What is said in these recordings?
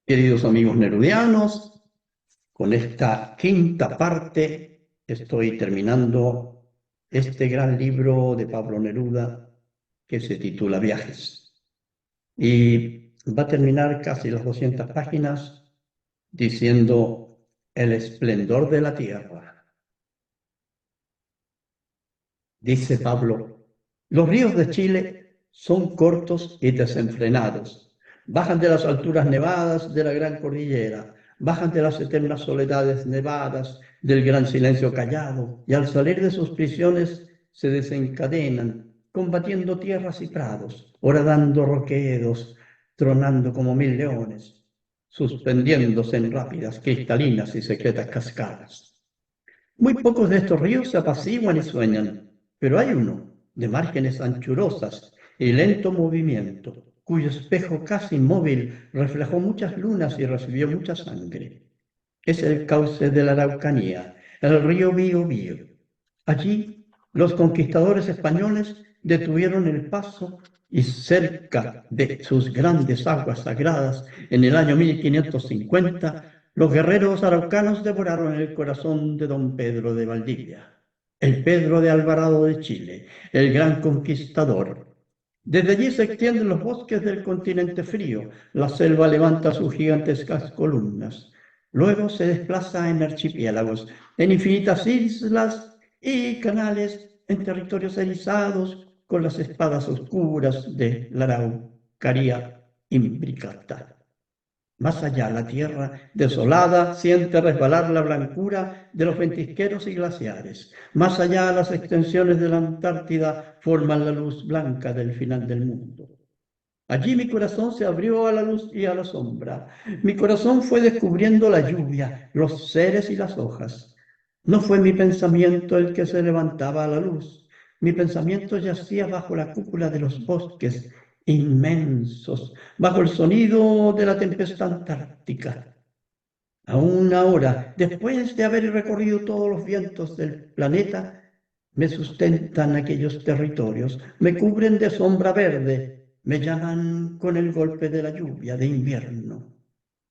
Queridos amigos nerudianos, con esta quinta parte estoy terminando este gran libro de Pablo Neruda que se titula Viajes. Y va a terminar casi las 200 páginas diciendo el esplendor de la tierra. Dice Pablo, los ríos de Chile son cortos y desenfrenados. Bajan de las alturas nevadas de la gran cordillera, bajan de las eternas soledades nevadas del gran silencio callado, y al salir de sus prisiones se desencadenan, combatiendo tierras y prados, horadando roquedos, tronando como mil leones, suspendiéndose en rápidas, cristalinas y secretas cascadas. Muy pocos de estos ríos se apaciguan y sueñan, pero hay uno, de márgenes anchurosas y lento movimiento, cuyo espejo casi inmóvil reflejó muchas lunas y recibió mucha sangre. Es el cauce de la Araucanía, el río Biobío. Allí los conquistadores españoles detuvieron el paso y cerca de sus grandes aguas sagradas, en el año 1550, los guerreros araucanos devoraron el corazón de don Pedro de Valdivia, el Pedro de Alvarado de Chile, el gran conquistador. Desde allí se extienden los bosques del continente frío, la selva levanta sus gigantescas columnas. Luego se desplaza en archipiélagos, en infinitas islas y canales, en territorios erizados con las espadas oscuras de la Araucaria imbricata. Más allá, la tierra desolada siente resbalar la blancura de los ventisqueros y glaciares. Más allá, las extensiones de la Antártida forman la luz blanca del final del mundo. Allí mi corazón se abrió a la luz y a la sombra. Mi corazón fue descubriendo la lluvia, los seres y las hojas. No fue mi pensamiento el que se levantaba a la luz. Mi pensamiento yacía bajo la cúpula de los bosques inmensos, bajo el sonido de la tempestad antártica. Aún ahora, después de haber recorrido todos los vientos del planeta, me sustentan aquellos territorios, me cubren de sombra verde, me llaman con el golpe de la lluvia de invierno.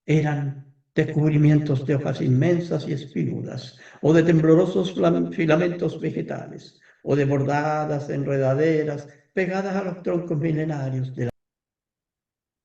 Eran descubrimientos de hojas inmensas y espinudas, o de temblorosos filamentos vegetales, o de bordadas enredaderas pegadas a los troncos milenarios de la...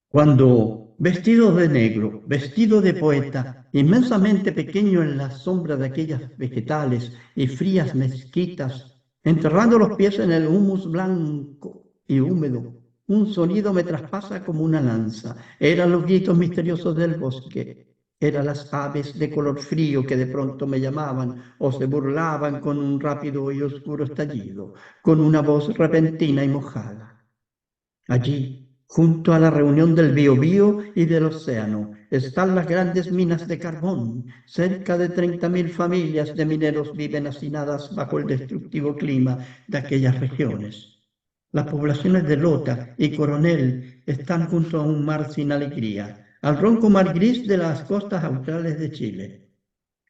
Cuando, vestido de negro, vestido de poeta, inmensamente pequeño en la sombra de aquellas vegetales y frías mezquitas, enterrando los pies en el humus blanco y húmedo, un sonido me traspasa como una lanza. Eran los gritos misteriosos del bosque, eran las aves de color frío que de pronto me llamaban o se burlaban con un rápido y oscuro estallido, con una voz repentina y mojada. Allí, junto a la reunión del Biobío y del océano, están las grandes minas de carbón. Cerca de 30.000 familias de mineros viven hacinadas bajo el destructivo clima de aquellas regiones. Las poblaciones de Lota y Coronel están junto a un mar sin alegría, al ronco mar gris de las costas australes de Chile.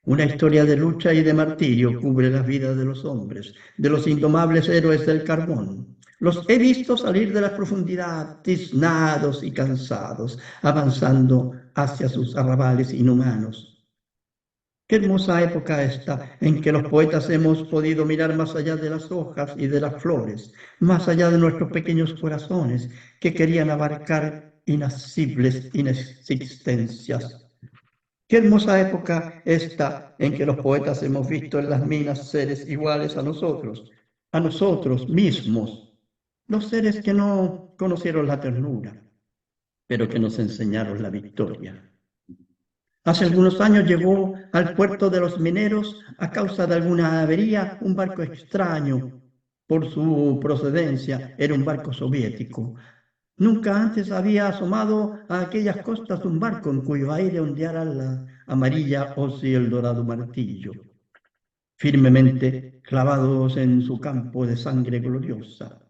Una historia de lucha y de martirio cubre las vidas de los hombres, de los indomables héroes del carbón. Los he visto salir de la profundidad, tiznados y cansados, avanzando hacia sus arrabales inhumanos. Qué hermosa época esta en que los poetas hemos podido mirar más allá de las hojas y de las flores, más allá de nuestros pequeños corazones que querían abarcar inacibles inexistencias. Qué hermosa época esta en que los poetas hemos visto en las minas seres iguales a nosotros mismos, los seres que no conocieron la ternura, pero que nos enseñaron la victoria. Hace algunos años llegó al puerto de los mineros a causa de alguna avería un barco extraño. Por su procedencia era un barco soviético. Nunca antes había asomado a aquellas costas un barco en cuyo aire ondeara la amarilla hoz y el dorado martillo, firmemente clavados en su campo de sangre gloriosa.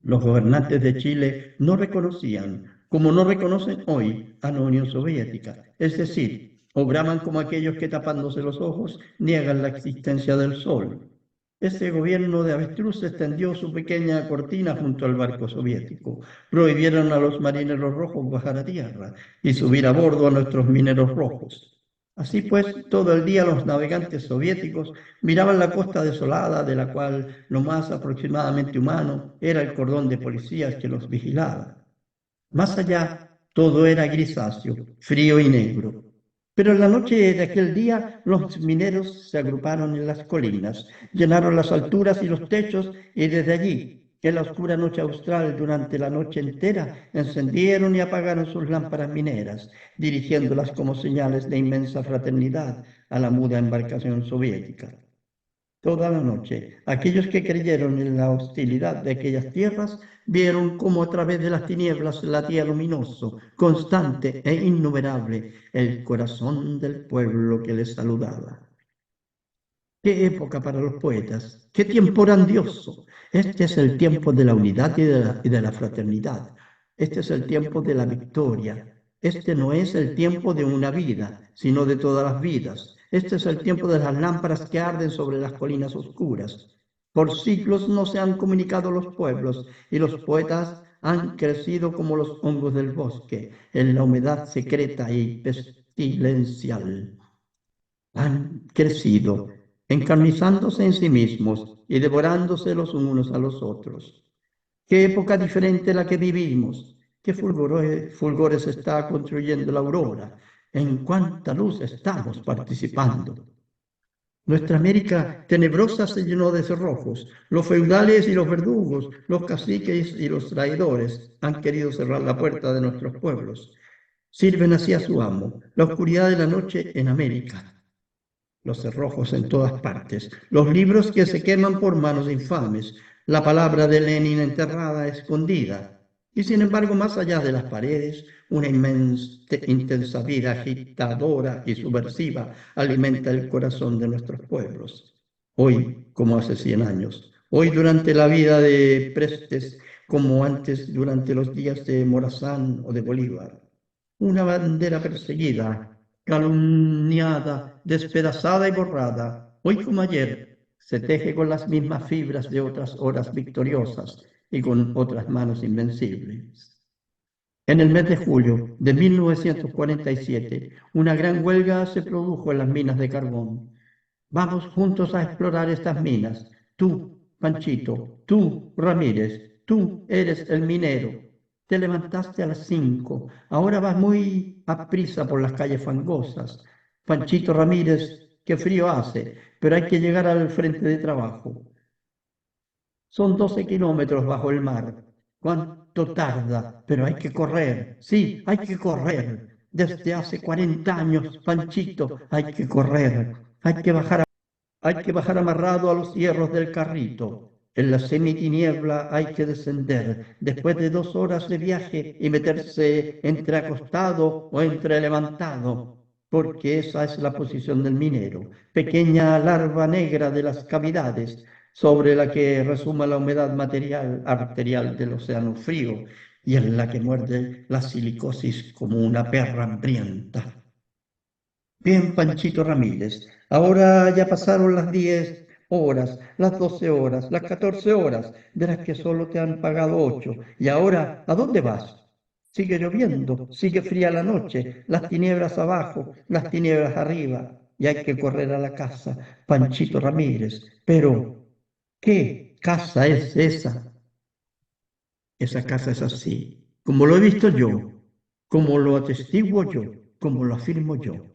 Los gobernantes de Chile no reconocían, como no reconocen hoy, a la Unión Soviética, es decir, obraban como aquellos que tapándose los ojos niegan la existencia del sol. Este gobierno de avestruz extendió su pequeña cortina junto al barco soviético. Prohibieron a los marineros rojos bajar a tierra y subir a bordo a nuestros mineros rojos. Así pues, todo el día los navegantes soviéticos miraban la costa desolada, de la cual lo más aproximadamente humano era el cordón de policías que los vigilaba. Más allá, todo era grisáceo, frío y negro. Pero en la noche de aquel día, los mineros se agruparon en las colinas, llenaron las alturas y los techos, y desde allí, en la oscura noche austral, durante la noche entera, encendieron y apagaron sus lámparas mineras, dirigiéndolas como señales de inmensa fraternidad a la muda embarcación soviética. Toda la noche, aquellos que creyeron en la hostilidad de aquellas tierras vieron cómo a través de las tinieblas latía luminoso, constante e innumerable el corazón del pueblo que les saludaba. ¡Qué época para los poetas! ¡Qué tiempo grandioso! Este es el tiempo de la unidad y de la fraternidad. Este es el tiempo de la victoria. Este no es el tiempo de una vida, sino de todas las vidas. Este es el tiempo de las lámparas que arden sobre las colinas oscuras. Por siglos no se han comunicado los pueblos y los poetas han crecido como los hongos del bosque, en la humedad secreta y pestilencial. Han crecido, encarnizándose en sí mismos y devorándose los unos a los otros. Qué época diferente la que vivimos, qué fulgores está construyendo la aurora, en cuánta luz estamos participando. Nuestra América tenebrosa se llenó de cerrojos. Los feudales y los verdugos, los caciques y los traidores han querido cerrar la puerta de nuestros pueblos. Sirven así a su amo, la oscuridad de la noche en América, los cerrojos en todas partes, los libros que se queman por manos infames, la palabra de Lenin enterrada, escondida. Y sin embargo, más allá de las paredes, una intensa vida agitadora y subversiva alimenta el corazón de nuestros pueblos. Hoy, como hace 100 años, hoy durante la vida de Prestes, como antes durante los días de Morazán o de Bolívar. Una bandera perseguida, calumniada, despedazada y borrada, hoy como ayer, se teje con las mismas fibras de otras horas victoriosas y con otras manos invencibles. En el mes de julio de 1947, una gran huelga se produjo en las minas de carbón. Vamos juntos a explorar estas minas. Tú, Panchito, tú, Ramírez, tú eres el minero. Te levantaste a las 5. Ahora vas muy aprisa por las calles fangosas. Panchito Ramírez, qué frío hace, pero hay que llegar al frente de trabajo. Son 12 kilómetros bajo el mar. ¿Cuánto tarda? Pero hay que correr. Sí, hay que correr. Desde hace 40 años, Panchito, hay que correr. Hay que bajar amarrado a los hierros del carrito. En la semitiniebla hay que descender, después de 2 horas de viaje, y meterse entre acostado o entre levantado, porque esa es la posición del minero, pequeña larva negra de las cavidades, sobre la que resuma la humedad material arterial del océano frío, y en la que muerde la silicosis como una perra hambrienta. Bien, Panchito Ramírez, ahora ya pasaron las 10 horas, las 12 horas, las 14 horas, verás que solo te han pagado 8. Y ahora, ¿a dónde vas? Sigue lloviendo, sigue fría la noche, las tinieblas abajo, las tinieblas arriba, y hay que correr a la casa, Panchito Ramírez. Pero, ¿qué casa es esa? Esa casa es así, como lo he visto yo, como lo atestiguo yo, como lo afirmo yo.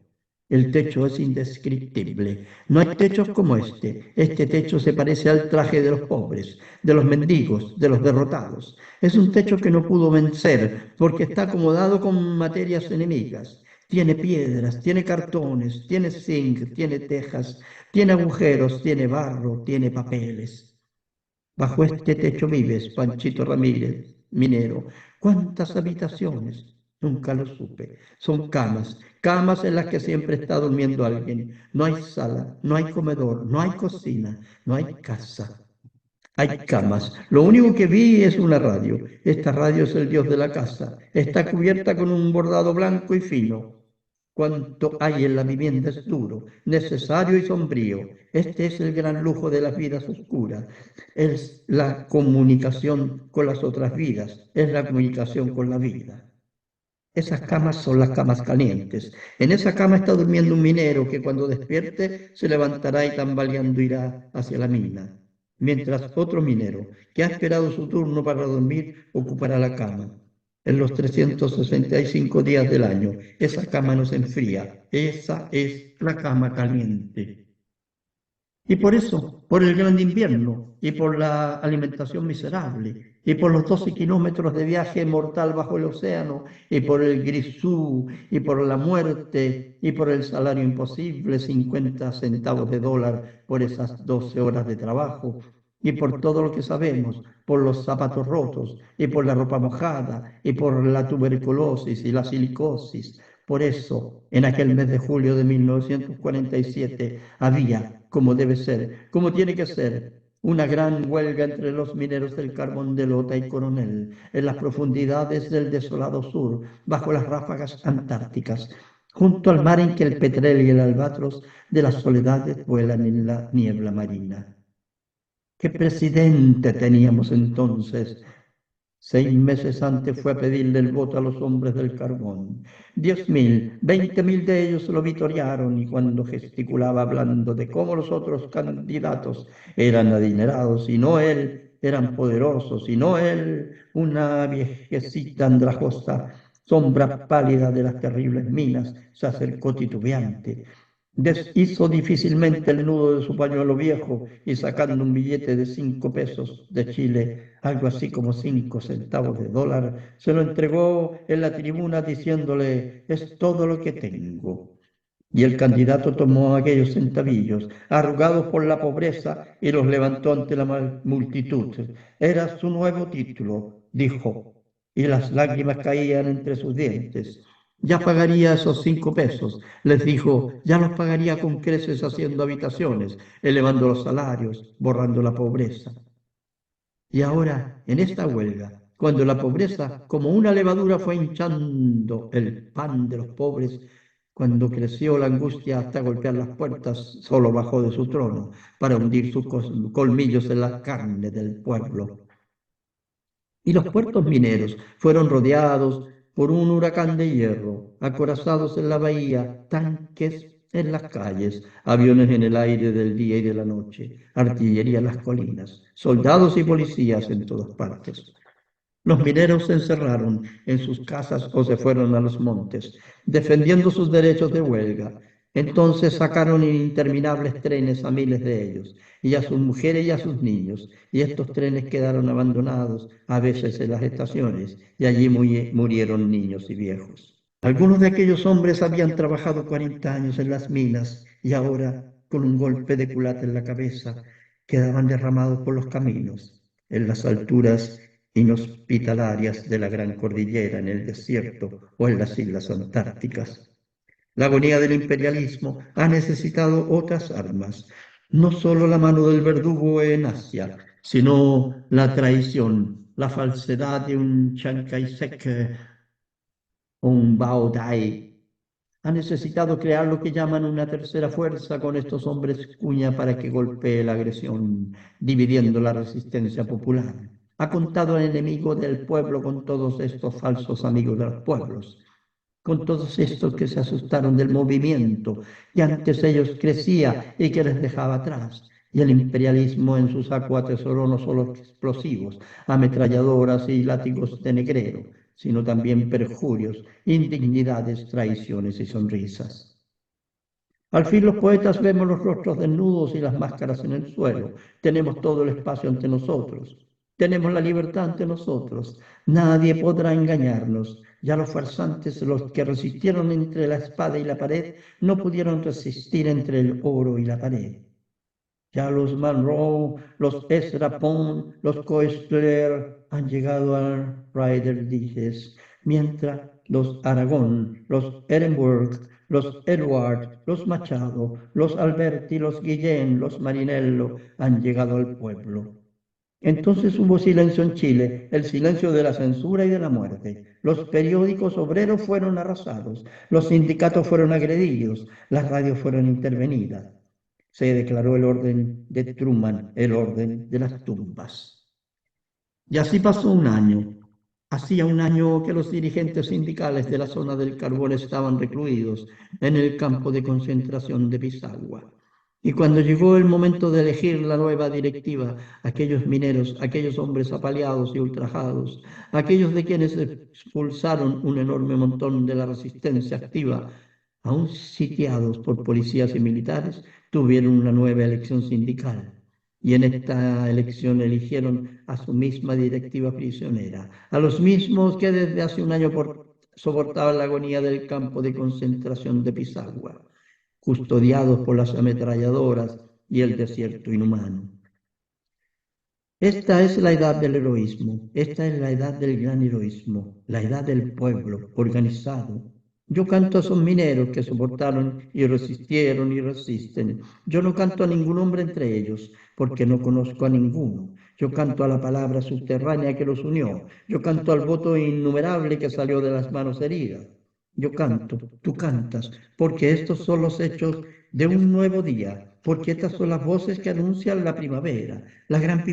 El techo es indescriptible. No hay techos como este. Este techo se parece al traje de los pobres, de los mendigos, de los derrotados. Es un techo que no pudo vencer porque está acomodado con materias enemigas. Tiene piedras, tiene cartones, tiene zinc, tiene tejas, tiene agujeros, tiene barro, tiene papeles. Bajo este techo vives, Panchito Ramírez, minero. ¿Cuántas habitaciones? Nunca lo supe. Son camas, camas en las que siempre está durmiendo alguien. No hay sala, no hay comedor, no hay cocina, no hay casa. Hay camas. Lo único que vi es una radio. Esta radio es el dios de la casa. Está cubierta con un bordado blanco y fino. Cuanto hay en la vivienda es duro, necesario y sombrío. Este es el gran lujo de las vidas oscuras. Es la comunicación con las otras vidas, es la comunicación con la vida. Esas camas son las camas calientes. En esa cama está durmiendo un minero que cuando despierte se levantará y tambaleando irá hacia la mina. Mientras otro minero, que ha esperado su turno para dormir, ocupará la cama. En los 365 días del año, esa cama no se enfría. Esa es la cama caliente. Y por eso, por el gran invierno, y por la alimentación miserable, y por los 12 kilómetros de viaje mortal bajo el océano, y por el grisú, y por la muerte, y por el salario imposible, 50 centavos de dólar por esas 12 horas de trabajo, y por todo lo que sabemos, por los zapatos rotos, y por la ropa mojada, y por la tuberculosis y la silicosis. Por eso, en aquel mes de julio de 1947, había, como debe ser, como tiene que ser, una gran huelga entre los mineros del carbón de Lota y Coronel, en las profundidades del desolado sur, bajo las ráfagas antárticas, junto al mar en que el petrel y el albatros de las soledades vuelan en la niebla marina. ¿Qué presidente teníamos entonces? 6 meses antes fue a pedirle el voto a los hombres del carbón. 10.000, 20.000 de ellos lo vitorearon y cuando gesticulaba hablando de cómo los otros candidatos eran adinerados y no él, eran poderosos y no él, una viejecita andrajosa, sombra pálida de las terribles minas, se acercó titubeante. Deshizo difícilmente el nudo de su pañuelo viejo y sacando un billete de 5 pesos de Chile, algo así como 5 centavos de dólar, se lo entregó en la tribuna diciéndole, es todo lo que tengo. Y el candidato tomó aquellos centavillos, arrugados por la pobreza, y los levantó ante la multitud. Era su nuevo título, dijo, y las lágrimas caían entre sus dientes. Ya pagaría esos 5 pesos, les dijo, ya los pagaría con creces haciendo habitaciones, elevando los salarios, borrando la pobreza. Y ahora, en esta huelga, cuando la pobreza como una levadura fue hinchando el pan de los pobres, cuando creció la angustia hasta golpear las puertas, solo bajó de su trono para hundir sus colmillos en la carne del pueblo. Y los puertos mineros fueron rodeados por un huracán de hierro, acorazados en la bahía, tanques en las calles, aviones en el aire del día y de la noche, artillería en las colinas, soldados y policías en todas partes. Los mineros se encerraron en sus casas o se fueron a los montes, defendiendo sus derechos de huelga. Entonces sacaron en interminables trenes a miles de ellos, y a sus mujeres y a sus niños, y estos trenes quedaron abandonados, a veces en las estaciones, y allí murieron niños y viejos. Algunos de aquellos hombres habían trabajado 40 años en las minas, y ahora, con un golpe de culata en la cabeza, quedaban derramados por los caminos, en las alturas inhospitalarias de la Gran Cordillera, en el desierto o en las islas antárticas. La agonía del imperialismo ha necesitado otras armas, no solo la mano del verdugo en Asia, sino la traición, la falsedad de un Chiang Kai-shek o un Bao Dai. Ha necesitado crear lo que llaman una tercera fuerza con estos hombres cuña para que golpee la agresión, dividiendo la resistencia popular. Ha contado al enemigo del pueblo con todos estos falsos amigos de los pueblos, con todos estos que se asustaron del movimiento, que antes ellos crecía y que les dejaba atrás. Y el imperialismo en su saco atesoró no solo explosivos, ametralladoras y látigos de negrero, sino también perjurios, indignidades, traiciones y sonrisas. Al fin los poetas vemos los rostros desnudos y las máscaras en el suelo. Tenemos todo el espacio ante nosotros. Tenemos la libertad ante nosotros. Nadie podrá engañarnos. Ya los farsantes, los que resistieron entre la espada y la pared, no pudieron resistir entre el oro y la pared. Ya los Monroe, los Ezra Pound, los Koestler han llegado al Ryder Digest, mientras los Aragón, los Ehrenburg, los Edward, los Machado, los Alberti, los Guillén, los Marinello han llegado al pueblo. Entonces hubo silencio en Chile, el silencio de la censura y de la muerte. Los periódicos obreros fueron arrasados, los sindicatos fueron agredidos, las radios fueron intervenidas. Se declaró el orden de Truman, el orden de las tumbas. Y así pasó un año. Hacía un año que los dirigentes sindicales de la zona del carbón estaban recluidos en el campo de concentración de Pisagua. Y cuando llegó el momento de elegir la nueva directiva, aquellos mineros, aquellos hombres apaleados y ultrajados, aquellos de quienes expulsaron un enorme montón de la resistencia activa, aún sitiados por policías y militares, tuvieron una nueva elección sindical y en esta elección eligieron a su misma directiva prisionera, a los mismos que desde hace un año soportaban la agonía del campo de concentración de Pisagua, custodiados por las ametralladoras y el desierto inhumano. Esta es la edad del heroísmo, esta es la edad del gran heroísmo, la edad del pueblo organizado. Yo canto a esos mineros que soportaron y resistieron y resisten. Yo no canto a ningún hombre entre ellos, porque no conozco a ninguno. Yo canto a la palabra subterránea que los unió. Yo canto al voto innumerable que salió de las manos heridas. Yo canto, tú cantas, porque estos son los hechos de un nuevo día, porque estas son las voces que anuncian la gran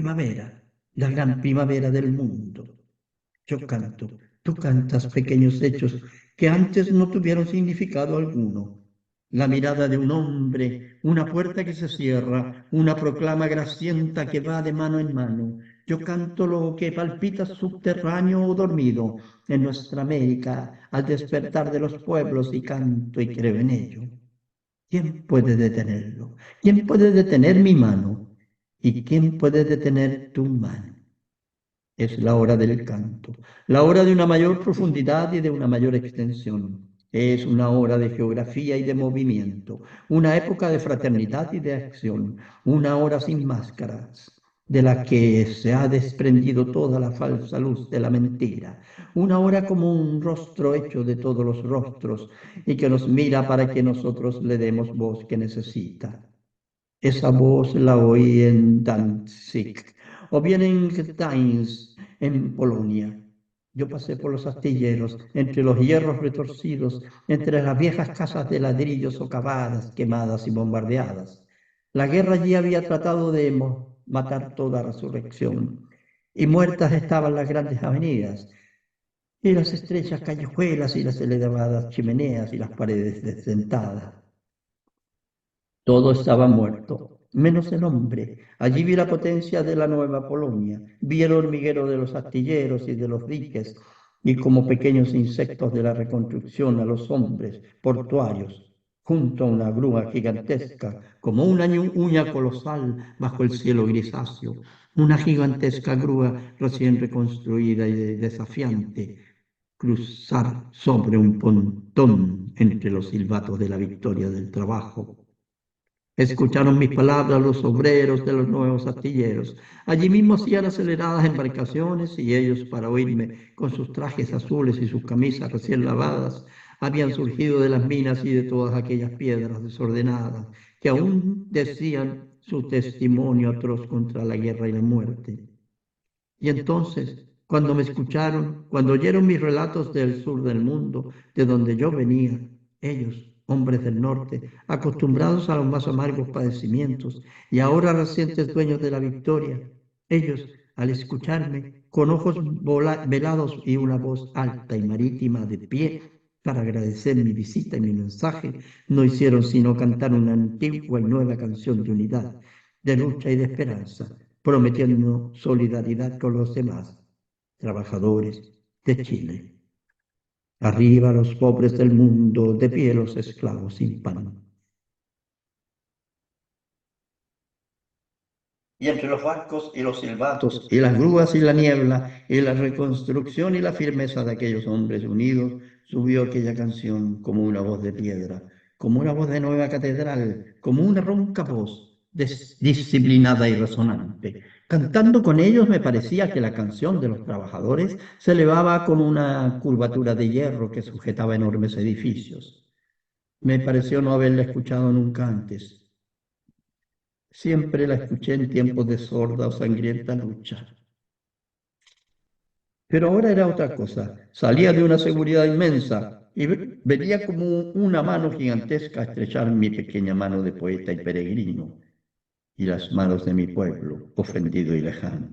primavera del mundo. Yo canto, tú cantas pequeños hechos que antes no tuvieron significado alguno. La mirada de un hombre, una puerta que se cierra, una proclama grasienta que va de mano en mano. Yo canto lo que palpita subterráneo o dormido en nuestra América al despertar de los pueblos y canto y creo en ello. ¿Quién puede detenerlo? ¿Quién puede detener mi mano? ¿Y quién puede detener tu mano? Es la hora del canto, la hora de una mayor profundidad y de una mayor extensión. Es una hora de geografía y de movimiento, una época de fraternidad y de acción, una hora sin máscaras, de la que se ha desprendido toda la falsa luz de la mentira, una hora como un rostro hecho de todos los rostros y que nos mira para que nosotros le demos voz que necesita. Esa voz la oí en Danzig o bien en Gdańsk, en Polonia. Yo pasé por los astilleros, entre los hierros retorcidos, entre las viejas casas de ladrillos socavadas, quemadas y bombardeadas. La guerra allí había tratado de matar toda resurrección, y muertas estaban las grandes avenidas, y las estrechas callejuelas, y las elevadas chimeneas, y las paredes desdentadas. Todo estaba muerto, menos el hombre. Allí vi la potencia de la Nueva Polonia, vi el hormiguero de los astilleros y de los diques, y como pequeños insectos de la reconstrucción a los hombres portuarios, junto a una grúa gigantesca, como una uña colosal bajo el cielo grisáceo, una gigantesca grúa recién reconstruida y desafiante, cruzar sobre un pontón entre los silbatos de la victoria del trabajo. Escucharon mis palabras los obreros de los nuevos astilleros. Allí mismo hacían aceleradas embarcaciones y ellos, para oírme, con sus trajes azules y sus camisas recién lavadas, habían surgido de las minas y de todas aquellas piedras desordenadas que aún decían su testimonio atroz contra la guerra y la muerte. Y entonces, cuando me escucharon, cuando oyeron mis relatos del sur del mundo, de donde yo venía, ellos, hombres del norte, acostumbrados a los más amargos padecimientos y ahora recientes dueños de la victoria, ellos, al escucharme, con ojos velados y una voz alta y marítima de pie, para agradecer mi visita y mi mensaje, no hicieron sino cantar una antigua y nueva canción de unidad, de lucha y de esperanza, prometiendo solidaridad con los demás trabajadores de Chile. Arriba los pobres del mundo, de pie los esclavos sin pan. Y entre los barcos y los silbatos, y las grúas y la niebla, y la reconstrucción y la firmeza de aquellos hombres unidos, subió aquella canción como una voz de piedra, como una voz de nueva catedral, como una ronca voz, disciplinada y resonante. Cantando con ellos me parecía que la canción de los trabajadores se elevaba con una curvatura de hierro que sujetaba enormes edificios. Me pareció no haberla escuchado nunca antes. Siempre la escuché en tiempos de sorda o sangrienta lucha. Pero ahora era otra cosa. Salía de una seguridad inmensa y venía como una mano gigantesca a estrechar mi pequeña mano de poeta y peregrino y las manos de mi pueblo, ofendido y lejano.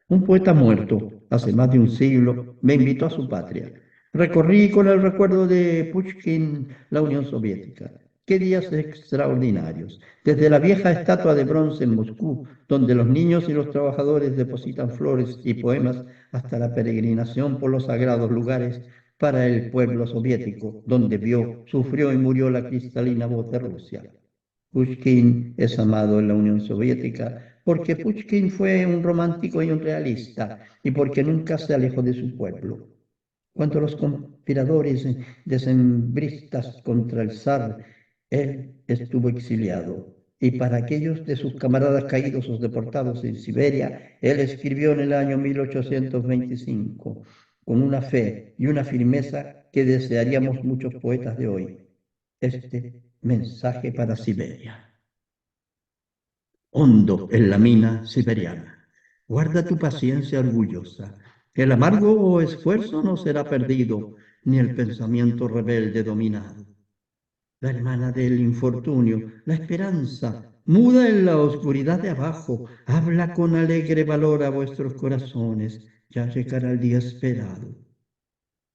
Un poeta muerto hace más de un siglo me invitó a su patria. Recorrí con el recuerdo de Pushkin la Unión Soviética. Qué días extraordinarios. Desde la vieja estatua de bronce en Moscú, donde los niños y los trabajadores depositan flores y poemas, hasta la peregrinación por los sagrados lugares para el pueblo soviético, donde vio, sufrió y murió la cristalina voz de Rusia. Pushkin es amado en la Unión Soviética porque Pushkin fue un romántico y un realista y porque nunca se alejó de su pueblo. Cuando los conspiradores decembristas contra el zar, él estuvo exiliado. Y para aquellos de sus camaradas caídos o deportados en Siberia, él escribió en el año 1825, con una fe y una firmeza que desearíamos muchos poetas de hoy, este mensaje para Siberia. Hondo en la mina siberiana. Guarda tu paciencia orgullosa. El amargo esfuerzo no será perdido, ni el pensamiento rebelde dominado. La hermana del infortunio, la esperanza, muda en la oscuridad de abajo, habla con alegre valor a vuestros corazones. Ya llegará el día esperado.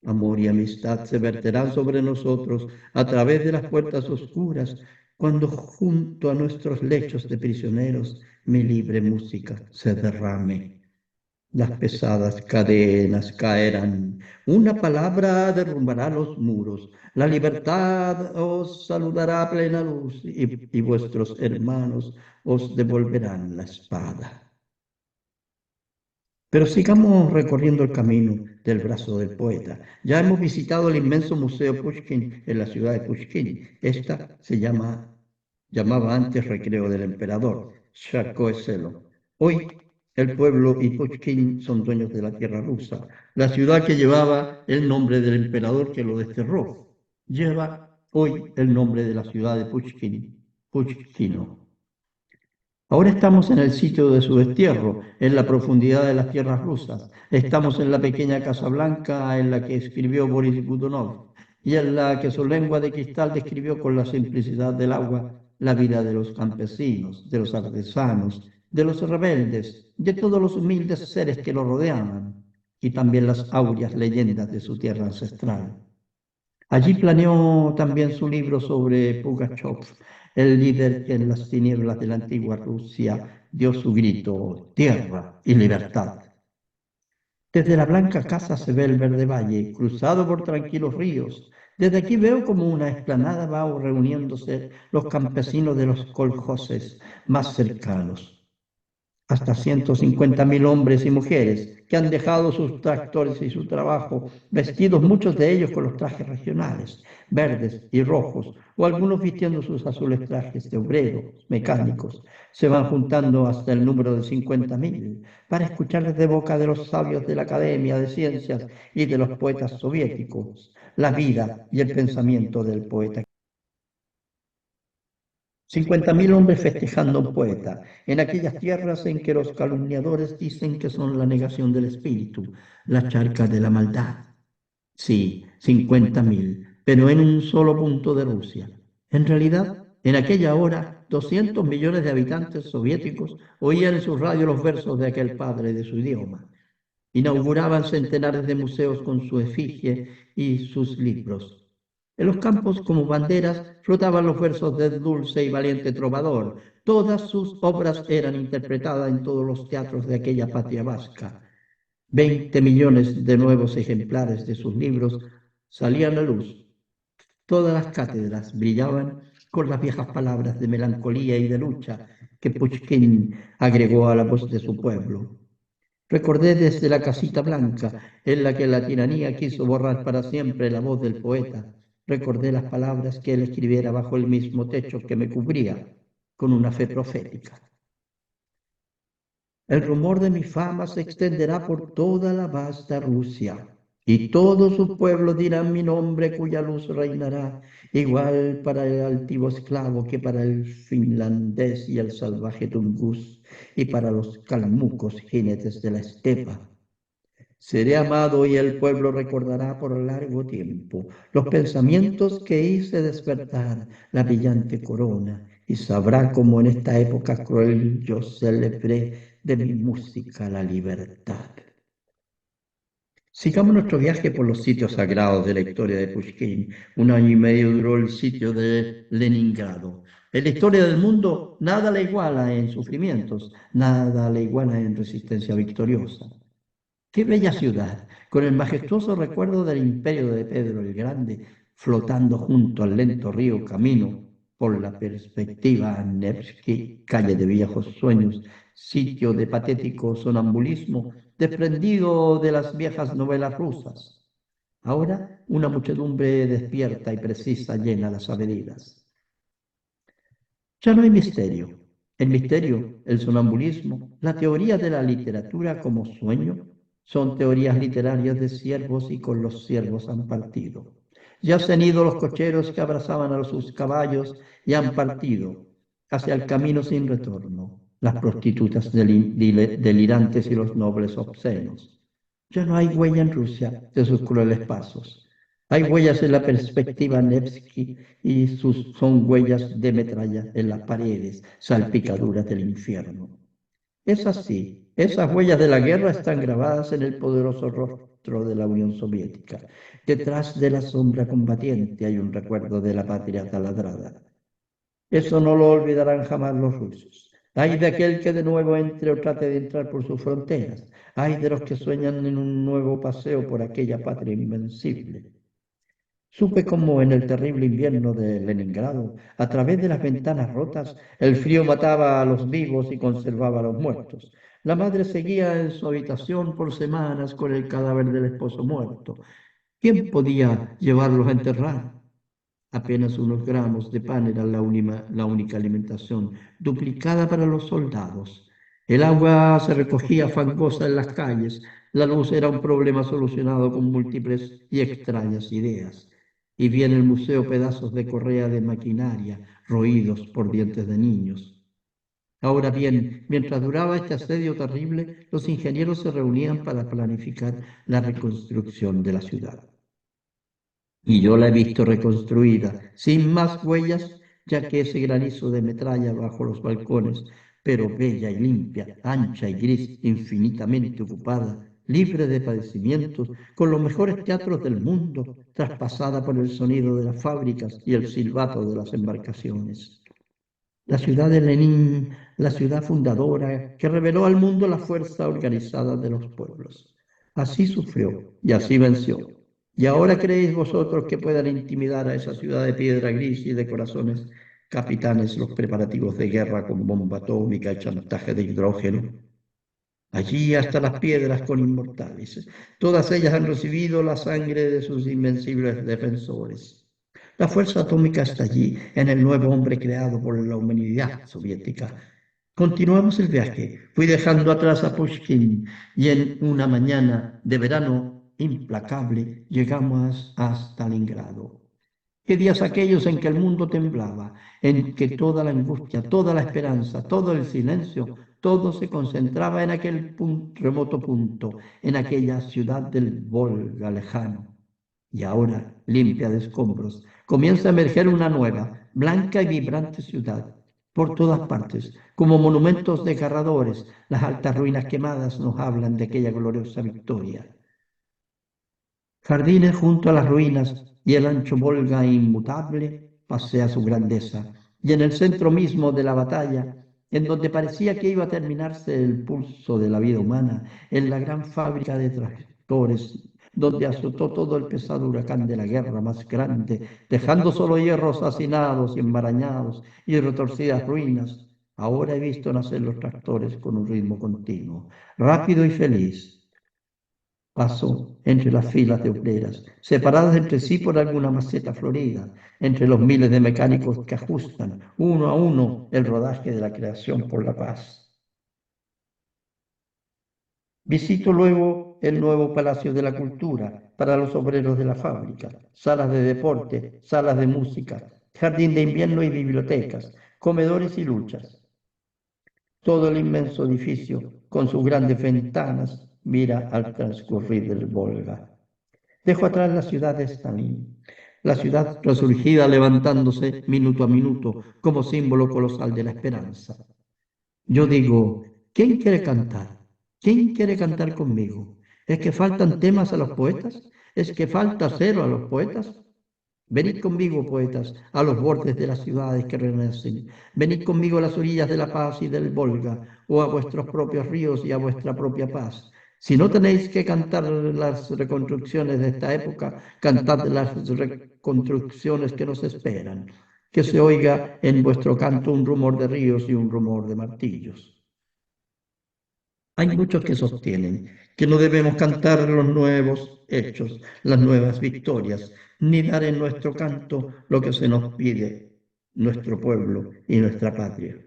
Amor y amistad se verterán sobre nosotros a través de las puertas oscuras, cuando junto a nuestros lechos de prisioneros mi libre música se derrame. Las pesadas cadenas caerán, una palabra derrumbará los muros, la libertad os saludará a plena luz y vuestros hermanos os devolverán la espada. Pero sigamos recorriendo el camino del brazo del poeta. Ya hemos visitado el inmenso Museo Pushkin en la ciudad de Pushkin. Esta llamaba antes Recreo del Emperador, Shakoeselo. Hoy el pueblo y Pushkin son dueños de la tierra rusa. La ciudad que llevaba el nombre del emperador que lo desterró lleva hoy el nombre de la ciudad de Pushkin, Pushkino. Ahora estamos en el sitio de su destierro, en la profundidad de las tierras rusas. Estamos en la pequeña Casa Blanca en la que escribió Boris Godunov y en la que su lengua de cristal describió con la simplicidad del agua la vida de los campesinos, de los artesanos, de los rebeldes, de todos los humildes seres que lo rodeaban y también las áureas leyendas de su tierra ancestral. Allí planeó también su libro sobre Pugachov, el líder que en las tinieblas de la antigua Rusia dio su grito, tierra y libertad. Desde la blanca casa se ve el verde valle, cruzado por tranquilos ríos. Desde aquí veo como una explanada va reuniéndose los campesinos de los coljoses más cercanos. Hasta 150.000 hombres y mujeres que han dejado sus tractores y su trabajo, vestidos muchos de ellos con los trajes regionales, verdes y rojos, o algunos vistiendo sus azules trajes de obreros, mecánicos, se van juntando hasta el número de 50.000 para escucharles de boca de los sabios de la Academia de Ciencias y de los poetas soviéticos la vida y el pensamiento del poeta. 50.000 hombres festejando a un poeta, en aquellas tierras en que los calumniadores dicen que son la negación del espíritu, la charca de la maldad. Sí, 50.000, pero en un solo punto de Rusia. En realidad, en aquella hora, 200 millones de habitantes soviéticos oían en su radio los versos de aquel padre de su idioma. Inauguraban centenares de museos con su efigie y sus libros. En los campos, como banderas, flotaban los versos del dulce y valiente trovador. Todas sus obras eran interpretadas en todos los teatros de aquella patria vasca. 20 millones de nuevos ejemplares de sus libros salían a luz. Todas las cátedras brillaban con las viejas palabras de melancolía y de lucha que Pushkin agregó a la voz de su pueblo. Recordé desde la casita blanca, en la que la tiranía quiso borrar para siempre la voz del poeta. Recordé las palabras que él escribiera bajo el mismo techo que me cubría, con una fe profética. El rumor de mi fama se extenderá por toda la vasta Rusia, Y todos sus pueblos dirán mi nombre, cuya luz reinará, igual para el altivo esclavo que para el finlandés y el salvaje tungús, y para los calmucos jinetes de la estepa. Seré amado y el pueblo recordará por largo tiempo los pensamientos que hice despertar la brillante corona, y sabrá cómo en esta época cruel yo celebré de mi música la libertad. Sigamos nuestro viaje por los sitios sagrados de la historia de Pushkin. Un año y medio duró el sitio de Leningrado. En la historia del mundo, nada le iguala en sufrimientos, nada le iguala en resistencia victoriosa. Qué bella ciudad, con el majestuoso recuerdo del imperio de Pedro el Grande, flotando junto al lento río Camino, por la perspectiva Nevsky, calle de viejos sueños, sitio de patético sonambulismo, desprendido de las viejas novelas rusas. Ahora una muchedumbre despierta y precisa llena las avenidas. Ya no hay misterio. El misterio, el sonambulismo, la teoría de la literatura como sueño, son teorías literarias de siervos y con los siervos han partido. Ya se han ido los cocheros que abrazaban a sus caballos y han partido hacia el camino sin retorno, las prostitutas delirantes y los nobles obscenos. Ya no hay huella en Rusia de sus crueles pasos. Hay huellas en la perspectiva Nevsky y son huellas de metralla en las paredes, salpicaduras del infierno. Es así, esas huellas de la guerra están grabadas en el poderoso rostro de la Unión Soviética. Detrás de la sombra combatiente hay un recuerdo de la patria taladrada. Eso no lo olvidarán jamás los rusos. Hay de aquel que de nuevo entre o trate de entrar por sus fronteras. Hay de los que sueñan en un nuevo paseo por aquella patria invencible. Supe cómo en el terrible invierno de Leningrado, a través de las ventanas rotas, el frío mataba a los vivos y conservaba a los muertos. La madre seguía en su habitación por semanas con el cadáver del esposo muerto. ¿Quién podía llevarlos a enterrar? Apenas unos gramos de pan eran la única alimentación, duplicada para los soldados. El agua se recogía fangosa en las calles, la luz era un problema solucionado con múltiples y extrañas ideas. Y vi en el museo pedazos de correa de maquinaria, roídos por dientes de niños. Ahora bien, mientras duraba este asedio terrible, los ingenieros se reunían para planificar la reconstrucción de la ciudad. Y yo la he visto reconstruida, sin más huellas, ya que ese granizo de metralla bajo los balcones, pero bella y limpia, ancha y gris, infinitamente ocupada, libre de padecimientos, con los mejores teatros del mundo, traspasada por el sonido de las fábricas y el silbato de las embarcaciones. La ciudad de Lenin, la ciudad fundadora, que reveló al mundo la fuerza organizada de los pueblos. Así sufrió y así venció. ¿Y ahora creéis vosotros que puedan intimidar a esa ciudad de piedra gris y de corazones capitanes los preparativos de guerra con bomba atómica y chantaje de hidrógeno? Allí hasta las piedras con inmortales. Todas ellas han recibido la sangre de sus invencibles defensores. La fuerza atómica está allí, en el nuevo hombre creado por la humanidad soviética. Continuamos el viaje. Fui dejando atrás a Pushkin y en una mañana de verano implacable llegamos a Stalingrado. Qué días aquellos en que el mundo temblaba, en que toda la angustia, toda la esperanza, todo el silencio, todo se concentraba en aquel remoto punto, en aquella ciudad del Volga lejano. Y ahora, limpia de escombros, comienza a emerger una nueva, blanca y vibrante ciudad. Por todas partes, como monumentos desgarradores, las altas ruinas quemadas nos hablan de aquella gloriosa victoria. Jardines junto a las ruinas y el ancho Volga inmutable pasea su grandeza. Y en el centro mismo de la batalla, en donde parecía que iba a terminarse el pulso de la vida humana, en la gran fábrica de tractores, donde azotó todo el pesado huracán de la guerra más grande, dejando solo hierros hacinados y enmarañados y retorcidas ruinas, ahora he visto nacer los tractores con un ritmo continuo, rápido y feliz. Paso entre las filas de obreras, separadas entre sí por alguna maceta florida, entre los miles de mecánicos que ajustan uno a uno el rodaje de la creación por la paz. Visito luego el nuevo Palacio de la Cultura para los obreros de la fábrica, salas de deporte, salas de música, jardín de invierno y bibliotecas, comedores y luchas. Todo el inmenso edificio, con sus grandes ventanas, mira al transcurrir del Volga. Dejo atrás la ciudad de Stalin, la ciudad resurgida levantándose minuto a minuto como símbolo colosal de la esperanza. Yo digo, ¿quién quiere cantar? ¿Quién quiere cantar conmigo? ¿Es que faltan temas a los poetas? ¿Es que falta cero a los poetas? Venid conmigo, poetas, a los bordes de las ciudades que renacen. Venid conmigo a las orillas de la paz y del Volga, o a vuestros propios ríos y a vuestra propia paz. Si no tenéis que cantar las reconstrucciones de esta época, cantad las reconstrucciones que nos esperan. Que se oiga en vuestro canto un rumor de ríos y un rumor de martillos. Hay muchos que sostienen que no debemos cantar los nuevos hechos, las nuevas victorias, ni dar en nuestro canto lo que se nos pide, nuestro pueblo y nuestra patria.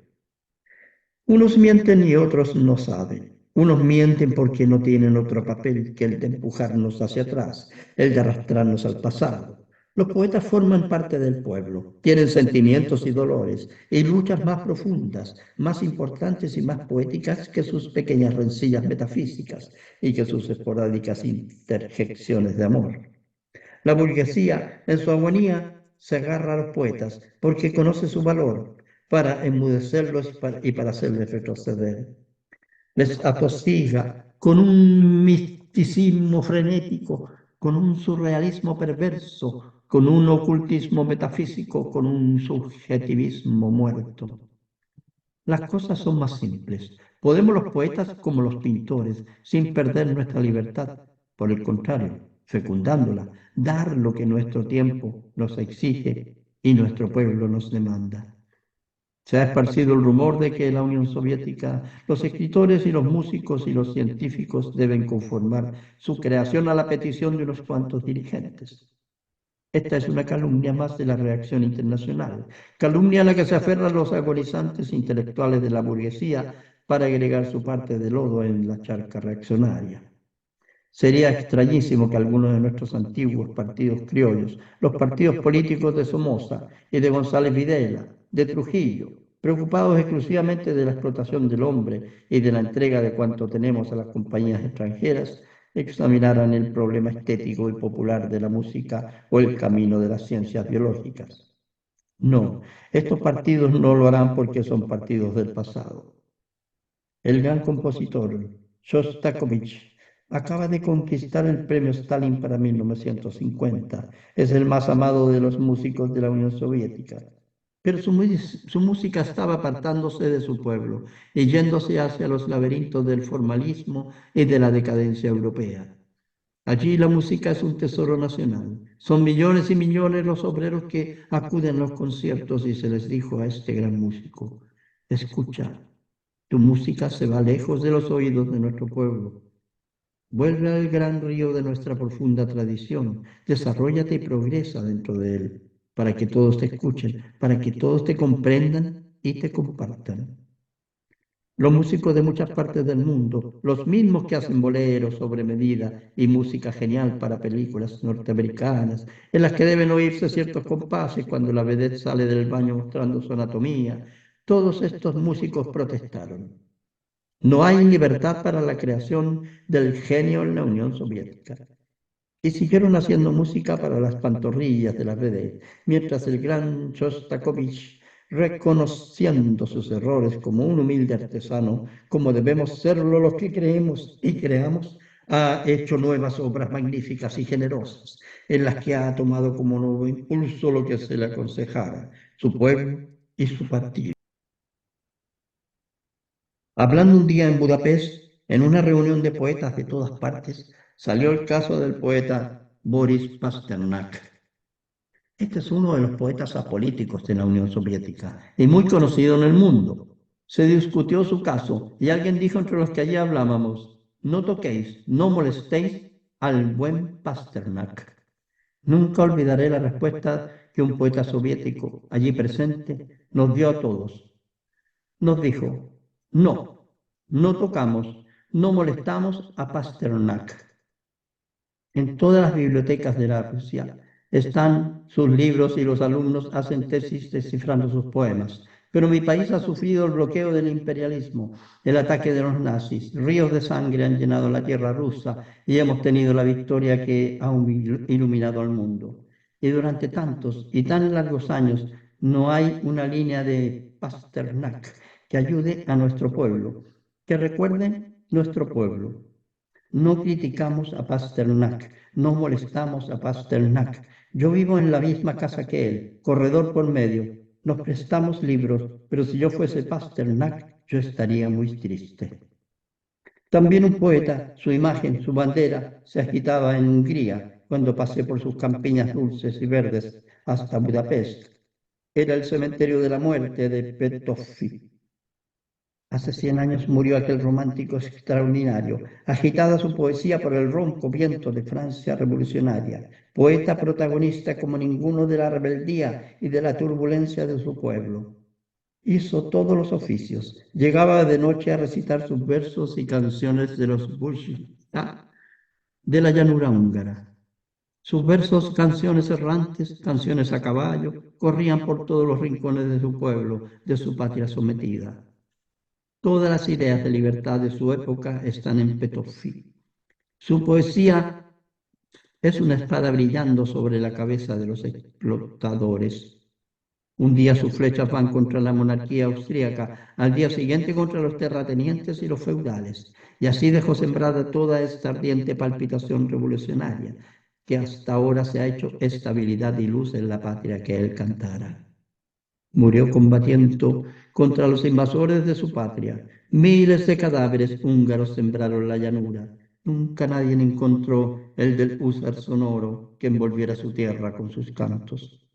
Unos mienten y otros no saben. Unos mienten porque no tienen otro papel que el de empujarnos hacia atrás, el de arrastrarnos al pasado. Los poetas forman parte del pueblo, tienen sentimientos y dolores, y luchas más profundas, más importantes y más poéticas que sus pequeñas rencillas metafísicas y que sus esporádicas interjecciones de amor. La burguesía, en su agonía, se agarra a los poetas porque conoce su valor para enmudecerlos y para hacerles retroceder. Les atosiga con un misticismo frenético, con un surrealismo perverso, con un ocultismo metafísico, con un subjetivismo muerto. Las cosas son más simples. Podemos los poetas como los pintores, sin perder nuestra libertad. Por el contrario, fecundándola, dar lo que nuestro tiempo nos exige y nuestro pueblo nos demanda. Se ha esparcido el rumor de que en la Unión Soviética los escritores y los músicos y los científicos deben conformar su creación a la petición de unos cuantos dirigentes. Esta es una calumnia más de la reacción internacional, calumnia a la que se aferran los agonizantes intelectuales de la burguesía para agregar su parte de lodo en la charca reaccionaria. Sería extrañísimo que algunos de nuestros antiguos partidos criollos, los partidos políticos de Somoza y de González Videla, de Trujillo, preocupados exclusivamente de la explotación del hombre y de la entrega de cuanto tenemos a las compañías extranjeras, examinaran el problema estético y popular de la música o el camino de las ciencias biológicas. No, estos partidos no lo harán porque son partidos del pasado. El gran compositor Shostakovich acaba de conquistar el premio Stalin para 1950. Es el más amado de los músicos de la Unión Soviética. Pero su música estaba apartándose de su pueblo y yéndose hacia los laberintos del formalismo y de la decadencia europea. Allí la música es un tesoro nacional. Son millones y millones los obreros que acuden a los conciertos y se les dijo a este gran músico, escucha, tu música se va lejos de los oídos de nuestro pueblo. Vuelve al gran río de nuestra profunda tradición, desarróllate y progresa dentro de él, para que todos te escuchen, para que todos te comprendan y te compartan. Los músicos de muchas partes del mundo, los mismos que hacen boleros sobre medida y música genial para películas norteamericanas, en las que deben oírse ciertos compases cuando la vedette sale del baño mostrando su anatomía, todos estos músicos protestaron. No hay libertad para la creación del genio en la Unión Soviética. Y siguieron haciendo música para las pantorrillas de las vedettes, mientras el gran Shostakovich, reconociendo sus errores como un humilde artesano, como debemos serlo los que creemos y creamos, ha hecho nuevas obras magníficas y generosas, en las que ha tomado como nuevo impulso lo que se le aconsejara, su pueblo y su partido. Hablando un día en Budapest, en una reunión de poetas de todas partes, salió el caso del poeta Boris Pasternak. Este es uno de los poetas apolíticos de la Unión Soviética y muy conocido en el mundo. Se discutió su caso y alguien dijo entre los que allí hablábamos, no toquéis, no molestéis al buen Pasternak. Nunca olvidaré la respuesta que un poeta soviético allí presente nos dio a todos. Nos dijo, no, no tocamos, no molestamos a Pasternak. En todas las bibliotecas de la Rusia están sus libros y los alumnos hacen tesis descifrando sus poemas. Pero mi país ha sufrido el bloqueo del imperialismo, el ataque de los nazis. Ríos de sangre han llenado la tierra rusa y hemos tenido la victoria que ha iluminado al mundo. Y durante tantos y tan largos años no hay una línea de Pasternak que ayude a nuestro pueblo, que recuerde nuestro pueblo. No criticamos a Pasternak, no molestamos a Pasternak. Yo vivo en la misma casa que él, corredor por medio. Nos prestamos libros, pero si yo fuese Pasternak, yo estaría muy triste. También un poeta, su imagen, su bandera, se agitaba en Hungría cuando pasé por sus campiñas dulces y verdes hasta Budapest. Era el cementerio de la muerte de Petőfi. Hace 100 años murió aquel romántico extraordinario, agitada su poesía por el ronco viento de Francia revolucionaria, poeta protagonista como ninguno de la rebeldía y de la turbulencia de su pueblo. Hizo todos los oficios, llegaba de noche a recitar sus versos y canciones de los Bushta de la llanura húngara. Sus versos, canciones errantes, canciones a caballo, corrían por todos los rincones de su pueblo, de su patria sometida. Todas las ideas de libertad de su época están en Petőfi. Su poesía es una espada brillando sobre la cabeza de los explotadores. Un día sus flechas van contra la monarquía austríaca, al día siguiente contra los terratenientes y los feudales. Y así dejó sembrada toda esta ardiente palpitación revolucionaria, que hasta ahora se ha hecho estabilidad y luz en la patria que él cantara. Murió combatiendo contra los invasores de su patria. Miles de cadáveres húngaros sembraron la llanura. Nunca nadie encontró el del húsar sonoro que envolviera su tierra con sus cantos.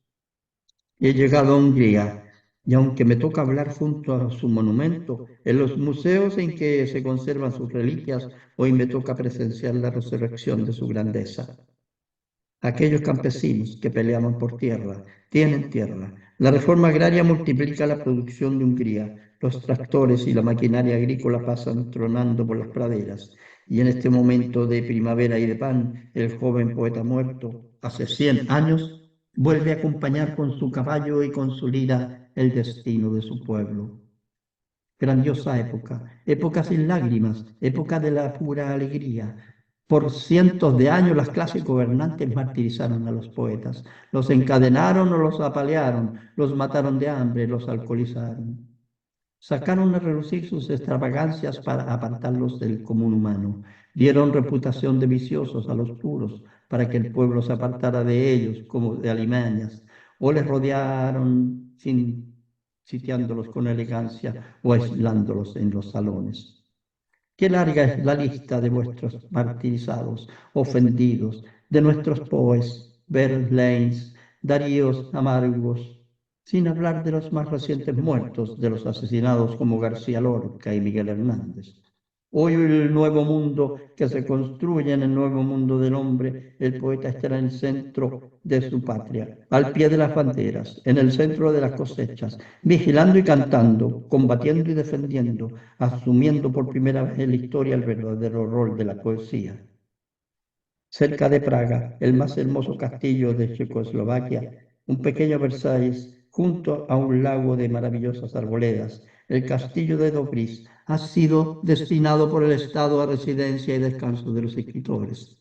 He llegado a Hungría y aunque me toca hablar junto a su monumento, en los museos en que se conservan sus reliquias, hoy me toca presenciar la resurrección de su grandeza. Aquellos campesinos que peleaban por tierra, tienen tierra. La reforma agraria multiplica la producción de Hungría. Los tractores y la maquinaria agrícola pasan tronando por las praderas. Y en este momento de primavera y de pan, el joven poeta muerto, hace 100 años, vuelve a acompañar con su caballo y con su lira el destino de su pueblo. Grandiosa época, época sin lágrimas, época de la pura alegría. Por cientos de años las clases gobernantes martirizaron a los poetas, los encadenaron o los apalearon, los mataron de hambre, los alcoholizaron. Sacaron a relucir sus extravagancias para apartarlos del común humano. Dieron reputación de viciosos a los puros para que el pueblo se apartara de ellos como de alimañas, o les rodearon sitiándolos con elegancia o aislándolos en los salones. Qué larga es la lista de vuestros martirizados, ofendidos, de nuestros poes, Verlaines, Daríos amargos, sin hablar de los más recientes muertos, de los asesinados como García Lorca y Miguel Hernández. Hoy el nuevo mundo que se construye en el nuevo mundo del hombre, el poeta estará en el centro de su patria, al pie de las banderas, en el centro de las cosechas, vigilando y cantando, combatiendo y defendiendo, asumiendo por primera vez en la historia el verdadero rol de la poesía. Cerca de Praga, el más hermoso castillo de Checoslovaquia, un pequeño Versalles, junto a un lago de maravillosas arboledas, el castillo de Dobris ha sido destinado por el Estado a residencia y descanso de los escritores.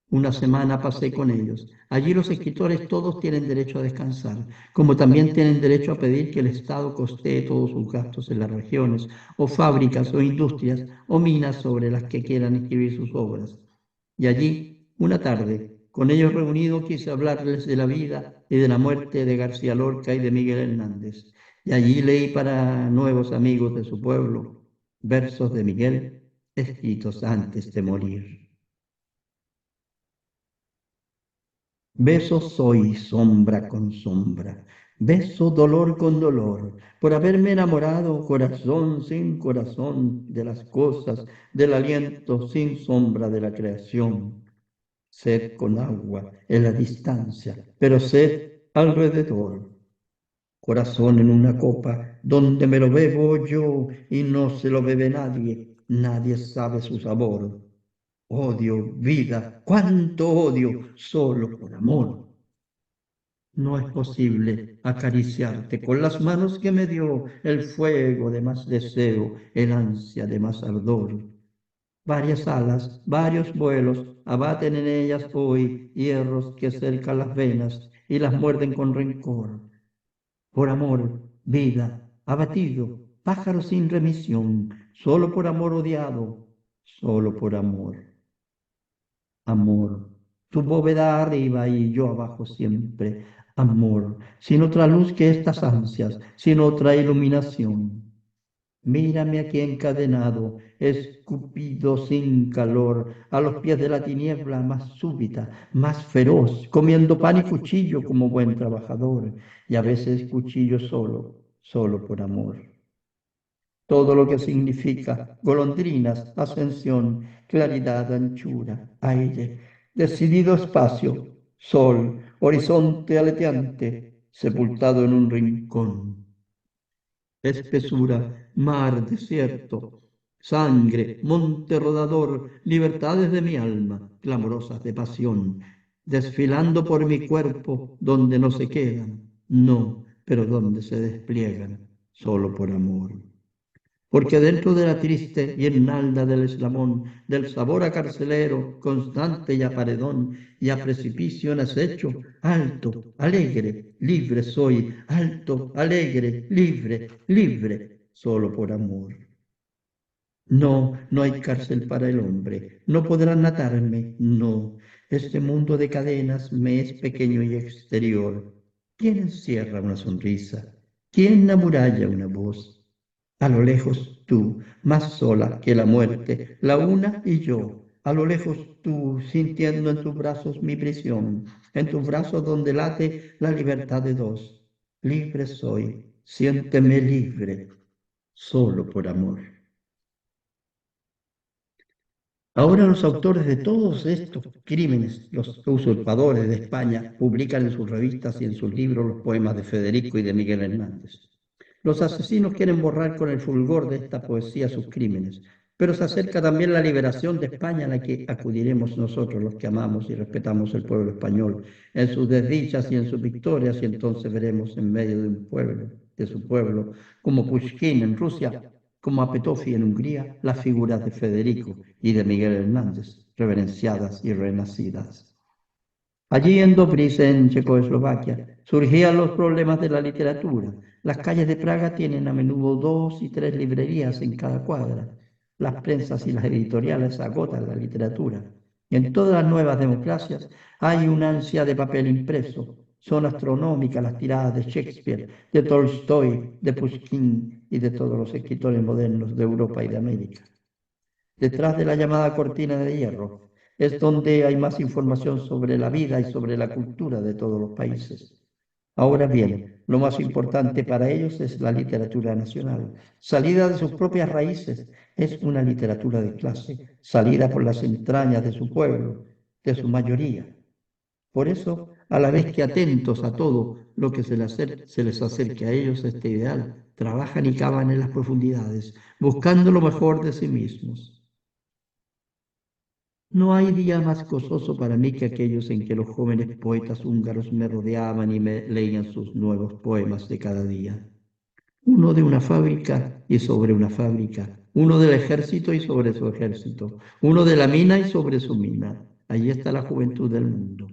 Una semana pasé con ellos. Allí los escritores todos tienen derecho a descansar, como también tienen derecho a pedir que el Estado costee todos sus gastos en las regiones, o fábricas, o industrias, o minas sobre las que quieran escribir sus obras. Y allí, una tarde, con ellos reunidos, quise hablarles de la vida y de la muerte de García Lorca y de Miguel Hernández. Y allí leí para nuevos amigos de su pueblo versos de Miguel escritos antes de morir. Beso soy sombra con sombra, beso dolor con dolor, por haberme enamorado corazón sin corazón de las cosas, del aliento sin sombra de la creación. Sed con agua en la distancia, pero sed alrededor. Corazón en una copa donde me lo bebo yo y no se lo bebe nadie. nadie sabe su sabor. Odio, vida, cuánto odio, solo por amor. No es posible acariciarte con las manos que me dio el fuego de más deseo, el ansia de más ardor. Varias alas, varios vuelos, abaten en ellas hoy hierros que cercan las venas y las muerden con rencor. Por amor, vida, abatido, pájaro sin remisión, solo por amor odiado, solo por amor. Amor, tu bóveda arriba y yo abajo siempre. Amor, sin otra luz que estas ansias, sin otra iluminación. Mírame aquí encadenado, escupido sin calor, a los pies de la tiniebla más súbita, más feroz, comiendo pan y cuchillo como buen trabajador, y a veces cuchillo solo, solo por amor. Todo lo que significa golondrinas, ascensión, claridad, anchura, aire, decidido espacio, sol, horizonte aleteante, sepultado en un rincón. Espesura, mar, desierto, sangre, monte rodador, libertades de mi alma, clamorosas de pasión, desfilando por mi cuerpo donde no se quedan, no, pero donde se despliegan, solo por amor. Porque dentro de la triste guirnalda del eslamón, del sabor a carcelero, constante y a paredón, y a precipicio en acecho, alto, alegre, libre soy, alto, alegre, libre, libre, solo por amor. No, no hay cárcel para el hombre, no podrán atarme, no. Este mundo de cadenas me es pequeño y exterior. ¿Quién encierra una sonrisa? ¿Quién amuralla una voz? A lo lejos tú, más sola que la muerte, la una y yo. A lo lejos tú, sintiendo en tus brazos mi prisión, en tus brazos donde late la libertad de dos. Libre soy, siénteme libre, solo por amor. Ahora los autores de todos estos crímenes, los usurpadores de España, publican en sus revistas y en sus libros los poemas de Federico y de Miguel Hernández. Los asesinos quieren borrar con el fulgor de esta poesía sus crímenes, pero se acerca también la liberación de España a la que acudiremos nosotros, los que amamos y respetamos el pueblo español, en sus desdichas y en sus victorias, y entonces veremos en medio de un pueblo, de su pueblo, como Pushkin en Rusia, como a Petofi en Hungría, las figuras de Federico y de Miguel Hernández, reverenciadas y renacidas. Allí en Dobříž, en Checoslovaquia, surgían los problemas de la literatura. Las calles de Praga tienen a menudo 2 y 3 librerías en cada cuadra. Las prensas y las editoriales agotan la literatura. En todas las nuevas democracias hay una ansia de papel impreso. Son astronómicas las tiradas de Shakespeare, de Tolstoy, de Pushkin y de todos los escritores modernos de Europa y de América. Detrás de la llamada cortina de hierro es donde hay más información sobre la vida y sobre la cultura de todos los países. Ahora bien, lo más importante para ellos es la literatura nacional, salida de sus propias raíces, es una literatura de clase, salida por las entrañas de su pueblo, de su mayoría. Por eso, a la vez que atentos a todo lo que se les acerque a ellos este ideal, trabajan y cavan en las profundidades, buscando lo mejor de sí mismos. No hay día más gozoso para mí que aquellos en que los jóvenes poetas húngaros me rodeaban y me leían sus nuevos poemas de cada día. Uno de una fábrica y sobre una fábrica, uno del ejército y sobre su ejército, uno de la mina y sobre su mina. Allí está la juventud del mundo.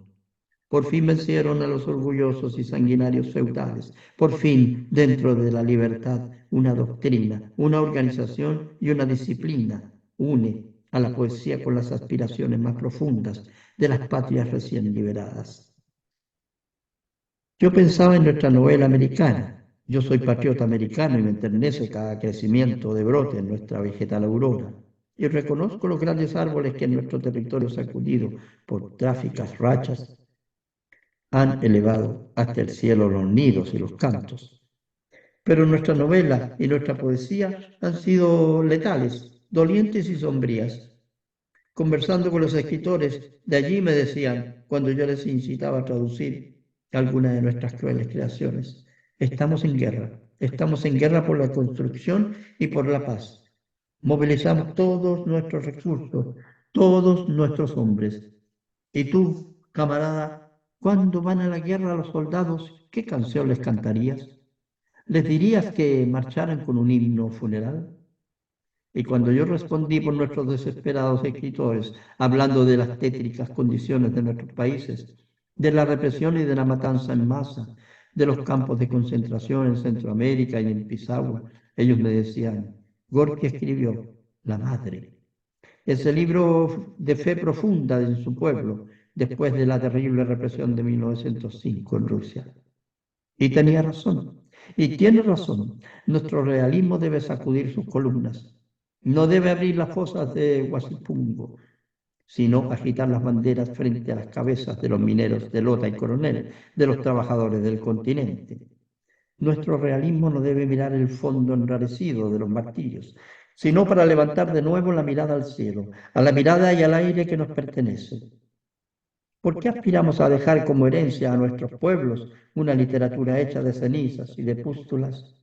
Por fin vencieron a los orgullosos y sanguinarios feudales. Por fin, dentro de la libertad, una doctrina, una organización y una disciplina une a la poesía con las aspiraciones más profundas de las patrias recién liberadas. Yo pensaba en nuestra novela americana. Yo soy patriota americano y me enternece cada crecimiento de brote en nuestra vegetal aurora. Y reconozco los grandes árboles que en nuestro territorio sacudido por trágicas rachas han elevado hasta el cielo los nidos y los cantos. Pero nuestra novela y nuestra poesía han sido letales, dolientes y sombrías. Conversando con los escritores, de allí me decían, cuando yo les incitaba a traducir algunas de nuestras crueles creaciones, estamos en guerra por la construcción y por la paz. Movilizamos todos nuestros recursos, todos nuestros hombres. Y tú, camarada, cuando van a la guerra los soldados, ¿qué canción les cantarías? ¿Les dirías que marcharan con un himno funeral? Y cuando yo respondí por nuestros desesperados escritores, hablando de las tétricas condiciones de nuestros países, de la represión y de la matanza en masa, de los campos de concentración en Centroamérica y en Pisagua, ellos me decían, Gorky escribió, La Madre, ese libro de fe profunda en su pueblo, después de la terrible represión de 1905 en Rusia. Y tenía razón, y tiene razón. Nuestro realismo debe sacudir sus columnas. No debe abrir las fosas de Guasipungo, sino agitar las banderas frente a las cabezas de los mineros de Lota y Coronel, de los trabajadores del continente. Nuestro realismo no debe mirar el fondo enrarecido de los martirios, sino para levantar de nuevo la mirada al cielo, a la mirada y al aire que nos pertenece. ¿Por qué aspiramos a dejar como herencia a nuestros pueblos una literatura hecha de cenizas y de pústulas?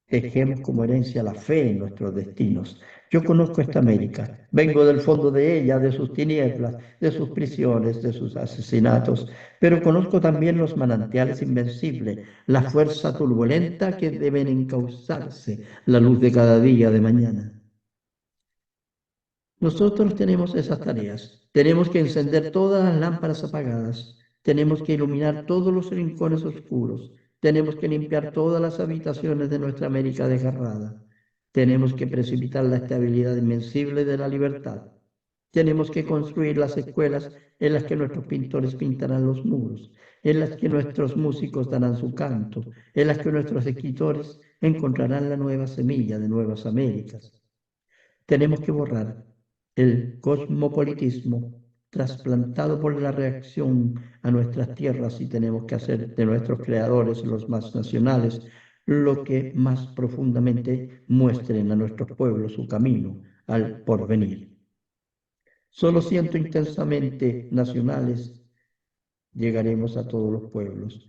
Dejemos como herencia la fe en nuestros destinos. Yo conozco esta América, vengo del fondo de ella, de sus tinieblas, de sus prisiones, de sus asesinatos, pero conozco también los manantiales invencibles, la fuerza turbulenta que deben encauzarse, la luz de cada día de mañana. Nosotros tenemos esas tareas. Tenemos que encender todas las lámparas apagadas. Tenemos que iluminar todos los rincones oscuros. Tenemos que limpiar todas las habitaciones de nuestra América desgarrada. Tenemos que precipitar la estabilidad invencible de la libertad. Tenemos que construir las escuelas en las que nuestros pintores pintarán los muros, en las que nuestros músicos darán su canto, en las que nuestros escritores encontrarán la nueva semilla de nuevas Américas. Tenemos que borrar el cosmopolitismo trasplantado por la reacción a nuestras tierras y tenemos que hacer de nuestros creadores, los más nacionales, lo que más profundamente muestren a nuestros pueblos su camino al porvenir. Solo siendo intensamente nacionales llegaremos a todos los pueblos.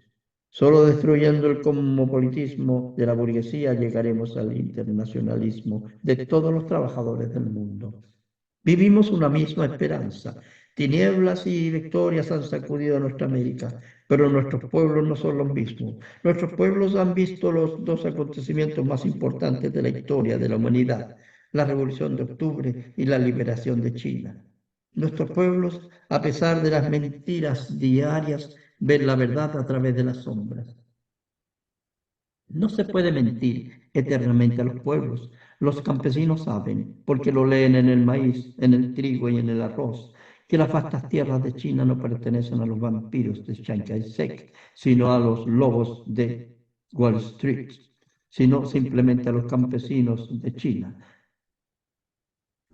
Solo destruyendo el cosmopolitismo de la burguesía llegaremos al internacionalismo de todos los trabajadores del mundo. Vivimos una misma esperanza. Tinieblas y victorias han sacudido a nuestra América, pero nuestros pueblos no son los mismos. Nuestros pueblos han visto los dos acontecimientos más importantes de la historia de la humanidad, la Revolución de Octubre y la liberación de China. Nuestros pueblos, a pesar de las mentiras diarias, ven la verdad a través de las sombras. No se puede mentir eternamente a los pueblos. Los campesinos saben, porque lo leen en el maíz, en el trigo y en el arroz, que las vastas tierras de China no pertenecen a los vampiros de Chiang Kai-shek, sino a los lobos de Wall Street, sino simplemente a los campesinos de China.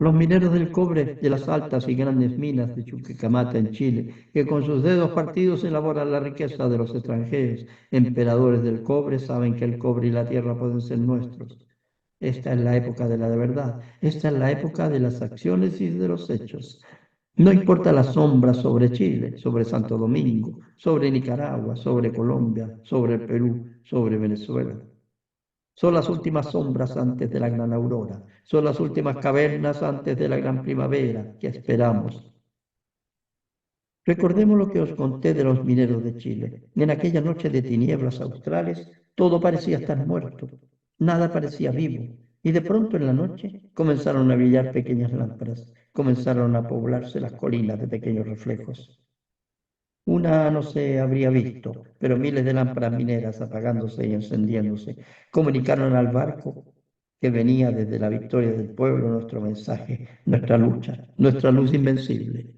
Los mineros del cobre de las altas y grandes minas de Chuquicamata en Chile, que con sus dedos partidos elaboran la riqueza de los extranjeros, emperadores del cobre, saben que el cobre y la tierra pueden ser nuestros. Esta es la época de la verdad, esta es la época de las acciones y de los hechos. No importa la sombra sobre Chile, sobre Santo Domingo, sobre Nicaragua, sobre Colombia, sobre Perú, sobre Venezuela. Son las últimas sombras antes de la gran aurora. Son las últimas cavernas antes de la gran primavera que esperamos. Recordemos lo que os conté de los mineros de Chile. En aquella noche de tinieblas australes, todo parecía estar muerto. Nada parecía vivo. Y de pronto en la noche comenzaron a brillar pequeñas lámparas. Comenzaron a poblarse las colinas de pequeños reflejos. Una no se habría visto, pero miles de lámparas mineras apagándose y encendiéndose comunicaron al barco que venía desde la victoria del pueblo nuestro mensaje, nuestra lucha, nuestra luz invencible.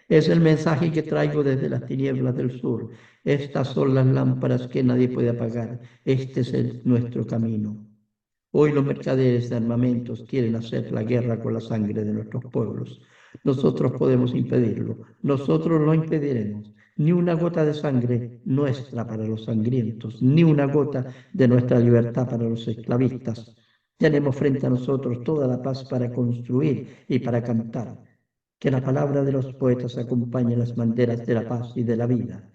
Es el mensaje que traigo desde las tinieblas del sur. Estas son las lámparas que nadie puede apagar. Este es nuestro camino. Hoy los mercaderes de armamentos quieren hacer la guerra con la sangre de nuestros pueblos. Nosotros podemos impedirlo. Nosotros lo impediremos. Ni una gota de sangre nuestra para los sangrientos, ni una gota de nuestra libertad para los esclavistas. Tenemos frente a nosotros toda la paz para construir y para cantar. Que la palabra de los poetas acompañe las banderas de la paz y de la vida.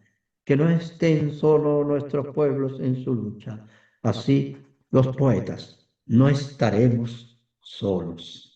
Que no estén solo nuestros pueblos en su lucha. Así, los poetas, no estaremos solos.